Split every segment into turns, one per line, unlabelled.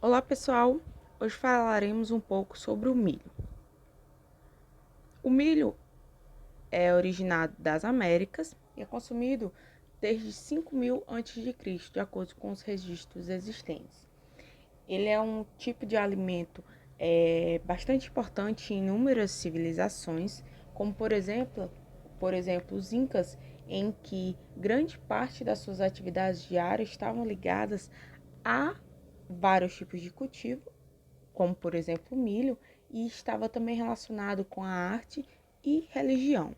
Olá pessoal, hoje falaremos um pouco sobre o milho. O milho é originado das Américas e é consumido desde 5000 a.C., de acordo com os registros existentes. Ele é um tipo de alimento bastante importante em inúmeras civilizações, como por exemplo os Incas, em que grande parte das suas atividades diárias estavam ligadas a vários tipos de cultivo, como por exemplo o milho, e estava também relacionado com a arte e religião.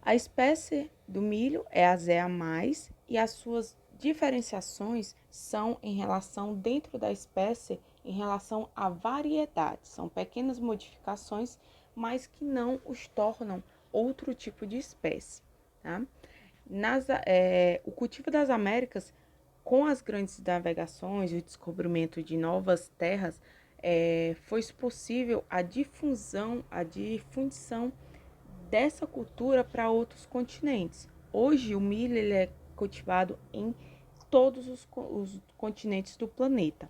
A espécie do milho é a Zea mais e as suas diferenciações são em relação dentro da espécie em relação à variedade. São pequenas modificações, mas que não os tornam outro tipo de espécie. Tá? O cultivo das Américas, com as grandes navegações e o descobrimento de novas terras, foi possível a difundição dessa cultura para outros continentes. Hoje, o milho ele é cultivado em todos os continentes do planeta.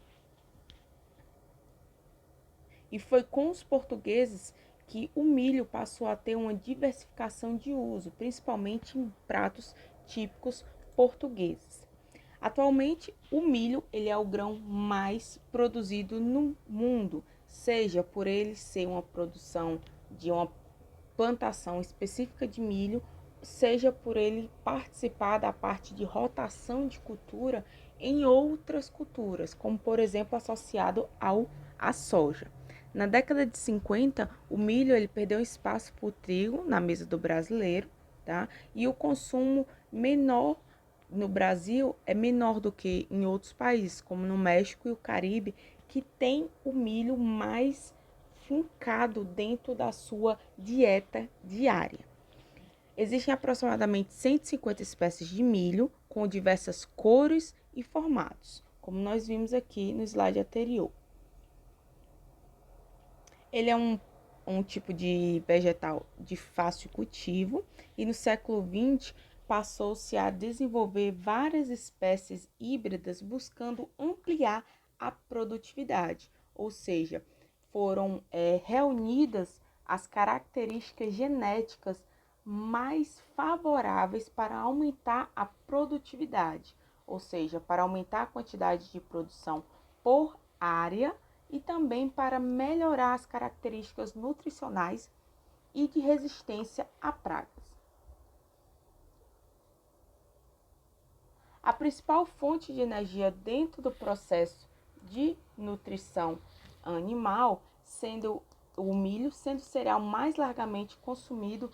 E foi com os portugueses que o milho passou a ter uma diversificação de uso, principalmente em pratos típicos portugueses. Atualmente, o milho ele é o grão mais produzido no mundo, seja por ele ser uma produção de uma plantação específica de milho, seja por ele participar da parte de rotação de cultura em outras culturas, como por exemplo associado à soja. Na década de 50, o milho ele perdeu espaço para o trigo na mesa do brasileiro, tá? E o consumo menor no Brasil é menor do que em outros países, como no México e o Caribe, que tem o milho mais fincado dentro da sua dieta diária. Existem aproximadamente 150 espécies de milho com diversas cores e formatos, como nós vimos aqui no slide anterior. Ele é um tipo de vegetal de fácil cultivo e no século XX passou-se a desenvolver várias espécies híbridas buscando ampliar a produtividade, ou seja, foram reunidas as características genéticas mais favoráveis para aumentar a produtividade, ou seja, para aumentar a quantidade de produção por área e também para melhorar as características nutricionais e de resistência a pragas. A principal fonte de energia dentro do processo de nutrição animal, sendo o milho, sendo o cereal mais largamente consumido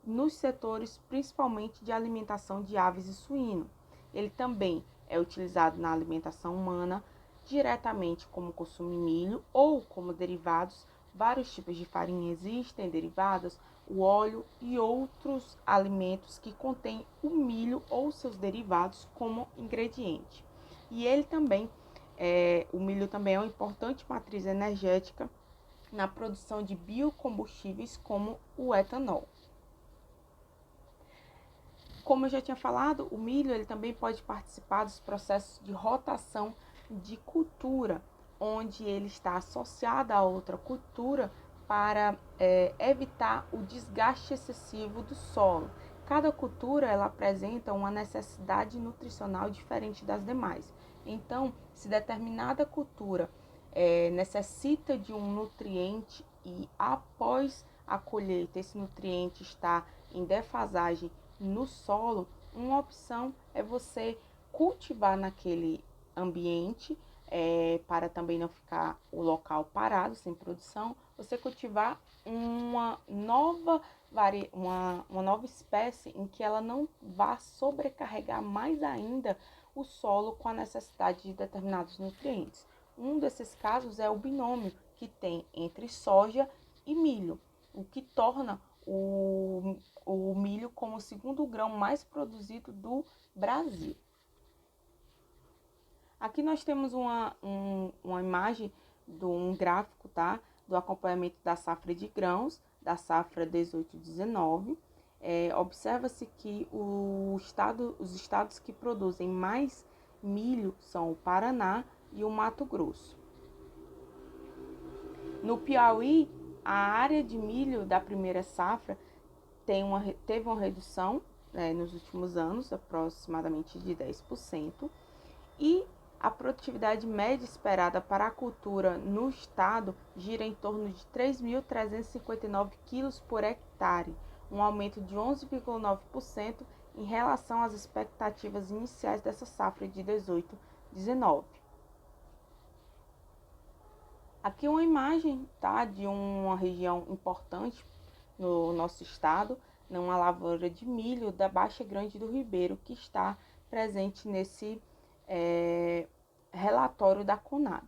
nos setores principalmente de alimentação de aves e suíno. Ele também é utilizado na alimentação humana, diretamente como consumo de milho ou como derivados. Vários tipos de farinha existem, derivados, o óleo e outros alimentos que contêm o milho ou seus derivados como ingrediente. E ele também, o milho também é uma importante matriz energética na produção de biocombustíveis como o etanol. Como eu já tinha falado, o milho ele também pode participar dos processos de rotação de cultura, onde ele está associado a outra cultura para evitar o desgaste excessivo do solo. Cada cultura ela apresenta uma necessidade nutricional diferente das demais. Então, se determinada cultura necessita de um nutriente e após a colheita esse nutriente está em defasagem no solo, uma opção é você cultivar naquele ambiente, para também não ficar o local parado, sem produção, você cultivar uma nova espécie em que ela não vá sobrecarregar mais ainda o solo com a necessidade de determinados nutrientes. Um desses casos é o binômio que tem entre soja e milho, o que torna o milho como o segundo grão mais produzido do Brasil. Aqui nós temos uma imagem de um gráfico, tá? Do acompanhamento da safra de grãos, da safra 18-19. Observa-se que os estados que produzem mais milho são o Paraná e o Mato Grosso. No Piauí, a área de milho da primeira safra teve uma redução, nos últimos anos, aproximadamente de 10%, e a produtividade média esperada para a cultura no estado gira em torno de 3.359 quilos por hectare, um aumento de 11,9% em relação às expectativas iniciais dessa safra de 18/19. Aqui uma imagem, tá, de uma região importante no nosso estado, numa lavoura de milho da Baixa Grande do Ribeiro, que está presente nesse relatório da Conab.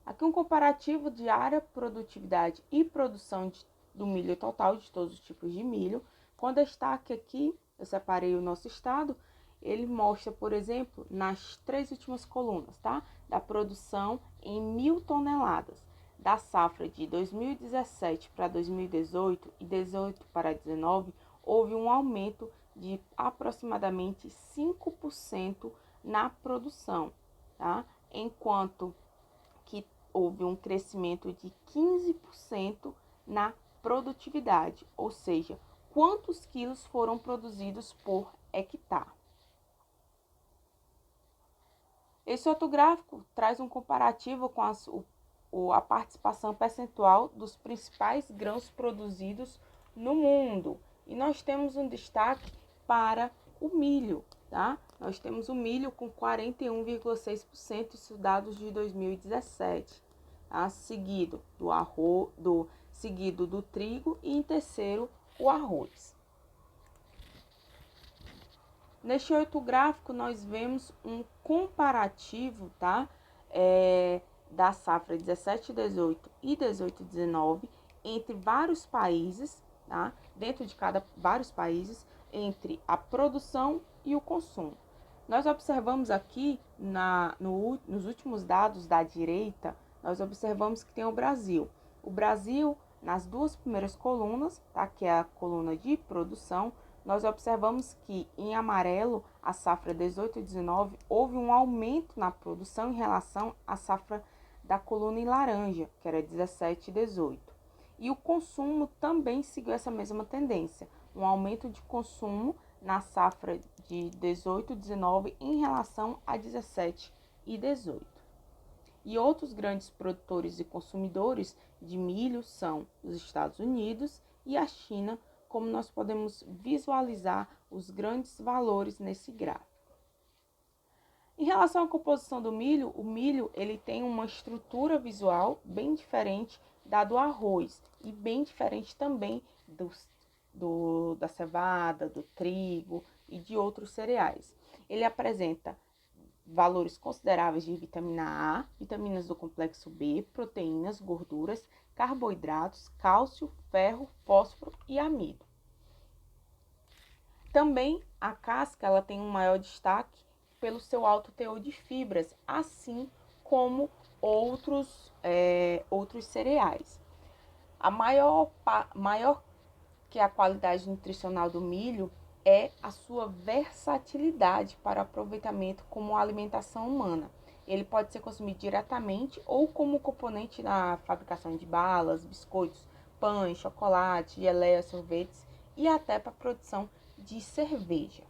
Aqui um comparativo de área, produtividade e produção do milho total, de todos os tipos de milho. Com destaque aqui, eu separei o nosso estado, ele mostra, por exemplo, nas 3 últimas colunas, tá? Da produção em 1.000 toneladas. Da safra de 2017 para 2018 e 18 para 19, houve um aumento de aproximadamente 5% na produção, tá? Enquanto que houve um crescimento de 15% na produtividade, ou seja, quantos quilos foram produzidos por hectare. Esse outro gráfico traz um comparativo com a participação percentual dos principais grãos produzidos no mundo. E nós temos um destaque para o milho, tá? Nós temos o milho com 41,6%, isso dados de 2017, tá? Seguido do trigo e em terceiro o arroz. Neste outro gráfico nós vemos um comparativo, tá? Da safra 17/18 e 18/19 entre vários países, tá? Dentro de vários países, entre a produção e o consumo. Nós observamos aqui, nos últimos dados da direita, nós observamos que tem o Brasil. O Brasil, nas 2 primeiras colunas, tá? Que é a coluna de produção, nós observamos que, em amarelo, a safra 18/19, houve um aumento na produção em relação à safra da coluna em laranja, que era 17/18. E o consumo também seguiu essa mesma tendência, um aumento de consumo na safra de 18/19 em relação a 17/18. E outros grandes produtores e consumidores de milho são os Estados Unidos e a China, como nós podemos visualizar os grandes valores nesse gráfico. Em relação à composição do milho, o milho ele tem uma estrutura visual bem diferente da do arroz e bem diferente também da cevada, do trigo e de outros cereais. Ele apresenta valores consideráveis de vitamina A, vitaminas do complexo B, proteínas, gorduras, carboidratos, cálcio, ferro, fósforo e amido. Também a casca ela tem um maior destaque pelo seu alto teor de fibras, assim como outros cereais. A maior que a qualidade nutricional do milho é a sua versatilidade para aproveitamento como alimentação humana. Ele pode ser consumido diretamente ou como componente na fabricação de balas, biscoitos, pães, chocolate, geleia, sorvetes e até para a produção de cerveja.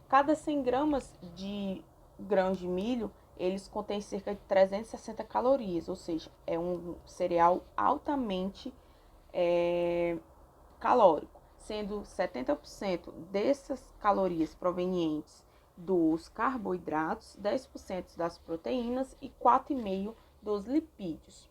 Cada 100 gramas de grãos de milho, eles contêm cerca de 360 calorias, ou seja, é um cereal altamente calórico, sendo 70% dessas calorias provenientes dos carboidratos, 10% das proteínas e 4,5% dos lipídios.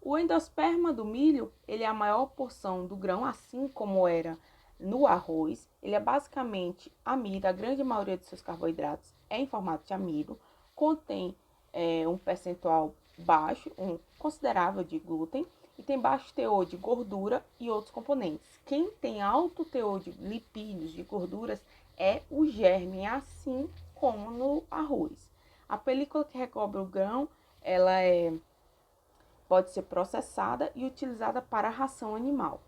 O endosperma do milho, ele é a maior porção do grão, assim como era no arroz. Ele é basicamente amido, a grande maioria dos seus carboidratos é em formato de amido, contém um percentual baixo, considerável de glúten, e tem baixo teor de gordura e outros componentes. Quem tem alto teor de lipídios, de gorduras, é o germe, assim como no arroz. A película que recobre o grão, ela pode ser processada e utilizada para a ração animal.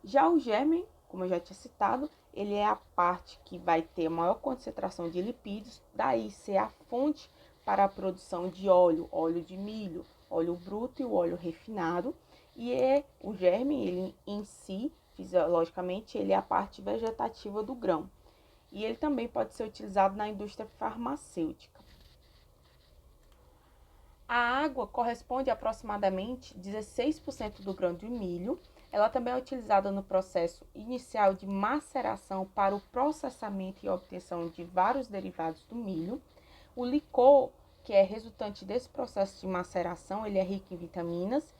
Já o germe, como eu já tinha citado, ele é a parte que vai ter a maior concentração de lipídios, daí ser a fonte para a produção de óleo de milho, óleo bruto e o óleo refinado. E o germe, ele em si, fisiologicamente, ele é a parte vegetativa do grão. E ele também pode ser utilizado na indústria farmacêutica. A água corresponde a aproximadamente 16% do grão de milho. Ela também é utilizada no processo inicial de maceração para o processamento e obtenção de vários derivados do milho. O licor, que é resultante desse processo de maceração, ele é rico em vitaminas,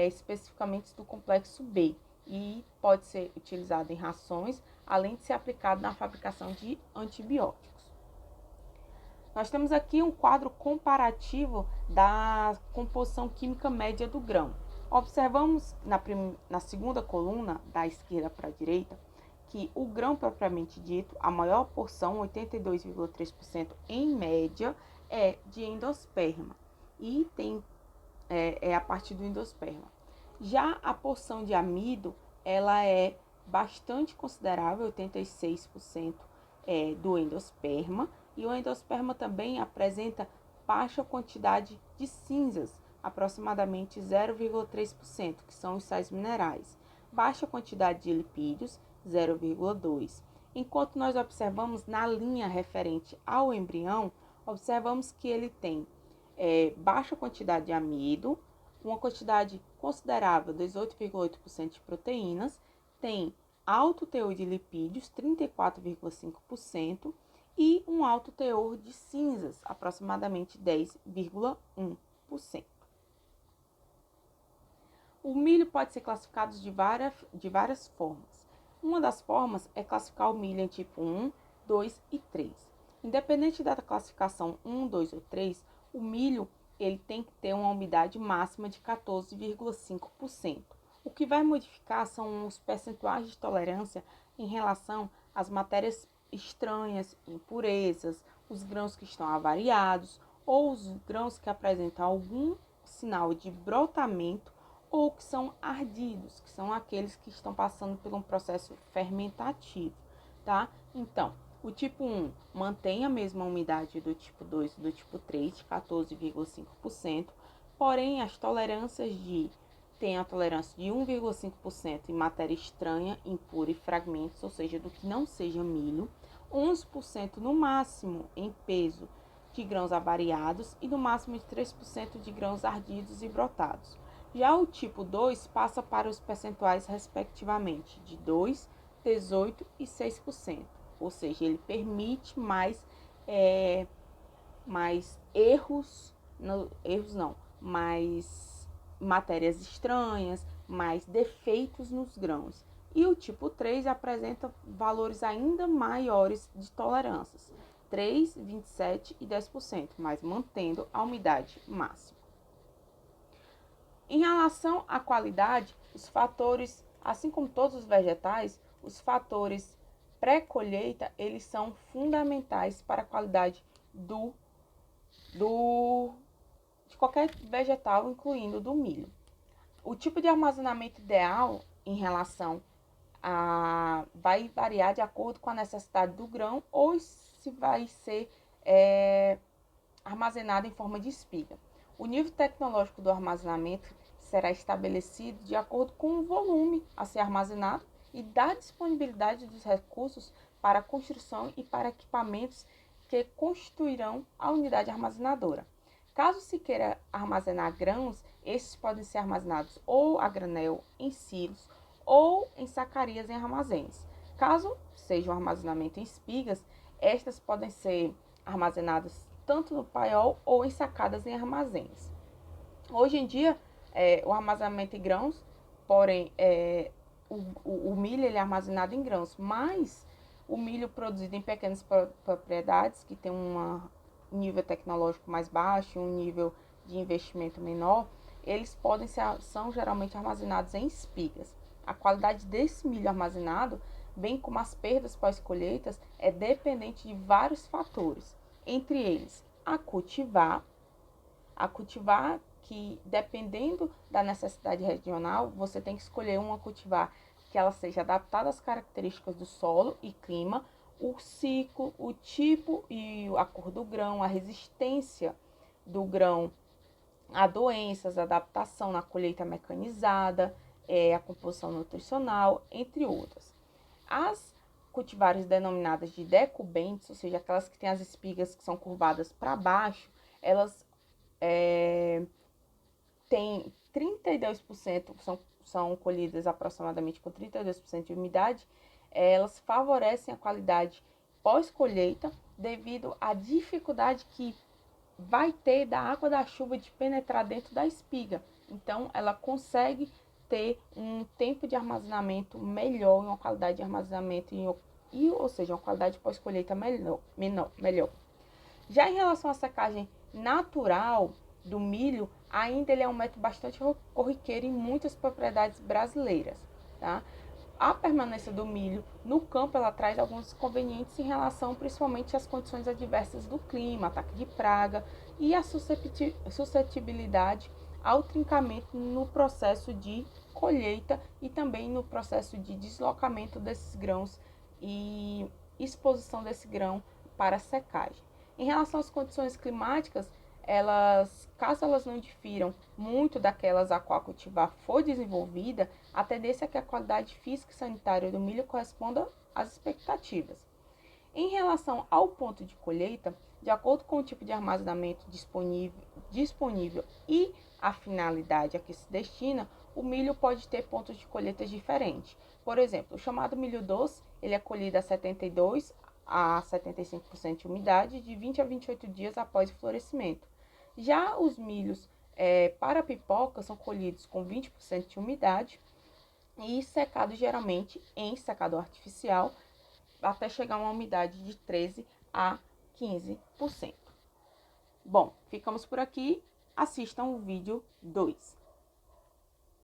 especificamente do complexo B, e pode ser utilizado em rações, além de ser aplicado na fabricação de antibióticos. Nós temos aqui um quadro comparativo da composição química média do grão. Observamos na segunda coluna, da esquerda para a direita, que o grão propriamente dito, a maior porção, 82,3% em média, é de endosperma. E é a partir do endosperma. Já a porção de amido, ela é bastante considerável, 86% do endosperma. E o endosperma também apresenta baixa quantidade de cinzas, aproximadamente 0,3%, que são os sais minerais. Baixa quantidade de lipídios, 0,2%. Enquanto nós observamos na linha referente ao embrião, observamos que ele tem baixa quantidade de amido, uma quantidade considerável, 18,8% de proteínas, tem alto teor de lipídios, 34,5%, e um alto teor de cinzas, aproximadamente 10,1%. O milho pode ser classificado de várias formas. Uma das formas é classificar o milho em tipo 1, 2 e 3. Independente da classificação 1, 2 ou 3, o milho ele tem que ter uma umidade máxima de 14,5%. O que vai modificar são os percentuais de tolerância em relação às matérias estranhas, impurezas, os grãos que estão avariados ou os grãos que apresentam algum sinal de brotamento ou que são ardidos, que são aqueles que estão passando por um processo fermentativo, tá? Então, o tipo 1 mantém a mesma umidade do tipo 2 e do tipo 3, de 14,5%, porém as tolerâncias tem a tolerância de 1,5% em matéria estranha, impura e fragmentos, ou seja, do que não seja milho, 11% no máximo em peso de grãos avariados e no máximo de 3% de grãos ardidos e brotados. Já o tipo 2 passa para os percentuais respectivamente de 2, 18 e 6%, ou seja, ele permite mais mais matérias estranhas, mais defeitos nos grãos. E o tipo 3 apresenta valores ainda maiores de tolerâncias, 3, 27 e 10%, mas mantendo a umidade máxima. Em relação à qualidade, os fatores, assim como todos os vegetais, os fatores pré-colheita, eles são fundamentais para a qualidade de qualquer vegetal, incluindo do milho. O tipo de armazenamento ideal em relação vai variar de acordo com a necessidade do grão ou se vai ser armazenado em forma de espiga. O nível tecnológico do armazenamento será estabelecido de acordo com o volume a ser armazenado e da disponibilidade dos recursos para a construção e para equipamentos que constituirão a unidade armazenadora. Caso se queira armazenar grãos, esses podem ser armazenados ou a granel em silos ou em sacarias em armazéns. Caso seja um armazenamento em espigas, estas podem ser armazenadas tanto no paiol ou ensacadas em armazéns. Hoje em dia, o armazenamento em grãos, porém, o milho ele é armazenado em grãos, mas o milho produzido em pequenas propriedades, que tem um nível tecnológico mais baixo, um nível de investimento menor, eles são geralmente armazenados em espigas. A qualidade desse milho armazenado, bem como as perdas pós-colheitas, é dependente de vários fatores, entre eles a cultivar que dependendo da necessidade regional, você tem que escolher uma cultivar que ela seja adaptada às características do solo e clima, o ciclo, o tipo e a cor do grão, a resistência do grão a doenças, a adaptação na colheita mecanizada, a composição nutricional, entre outras. As cultivares denominadas de decubentes, ou seja, aquelas que têm as espigas que são curvadas para baixo, elas têm 32%, são colhidas aproximadamente com 32% de umidade, elas favorecem a qualidade pós-colheita devido à dificuldade que vai ter da água da chuva de penetrar dentro da espiga. Então, ela consegue ter um tempo de armazenamento melhor, uma qualidade de armazenamento, ou seja, uma qualidade pós-colheita melhor. Já em relação à secagem natural do milho, ainda ele é um método bastante corriqueiro em muitas propriedades brasileiras, tá? A permanência do milho no campo, ela traz alguns inconvenientes em relação principalmente às condições adversas do clima, ataque de praga e a suscetibilidade ao trincamento no processo de colheita e também no processo de deslocamento desses grãos e exposição desse grão para secagem. Em relação às condições climáticas, caso elas não difiram muito daquelas a qual a cultivar foi desenvolvida, a tendência é que a qualidade física e sanitária do milho corresponda às expectativas. Em relação ao ponto de colheita, de acordo com o tipo de armazenamento disponível e a finalidade a que se destina, o milho pode ter pontos de colheita diferentes. Por exemplo, o chamado milho doce, ele é colhido a 72 a 75% de umidade, de 20 a 28 dias após o florescimento. Já os milhos para pipoca são colhidos com 20% de umidade e secados geralmente em secador artificial até chegar a uma umidade de 13 a 15%. Bom, ficamos por aqui. Assistam o vídeo 2.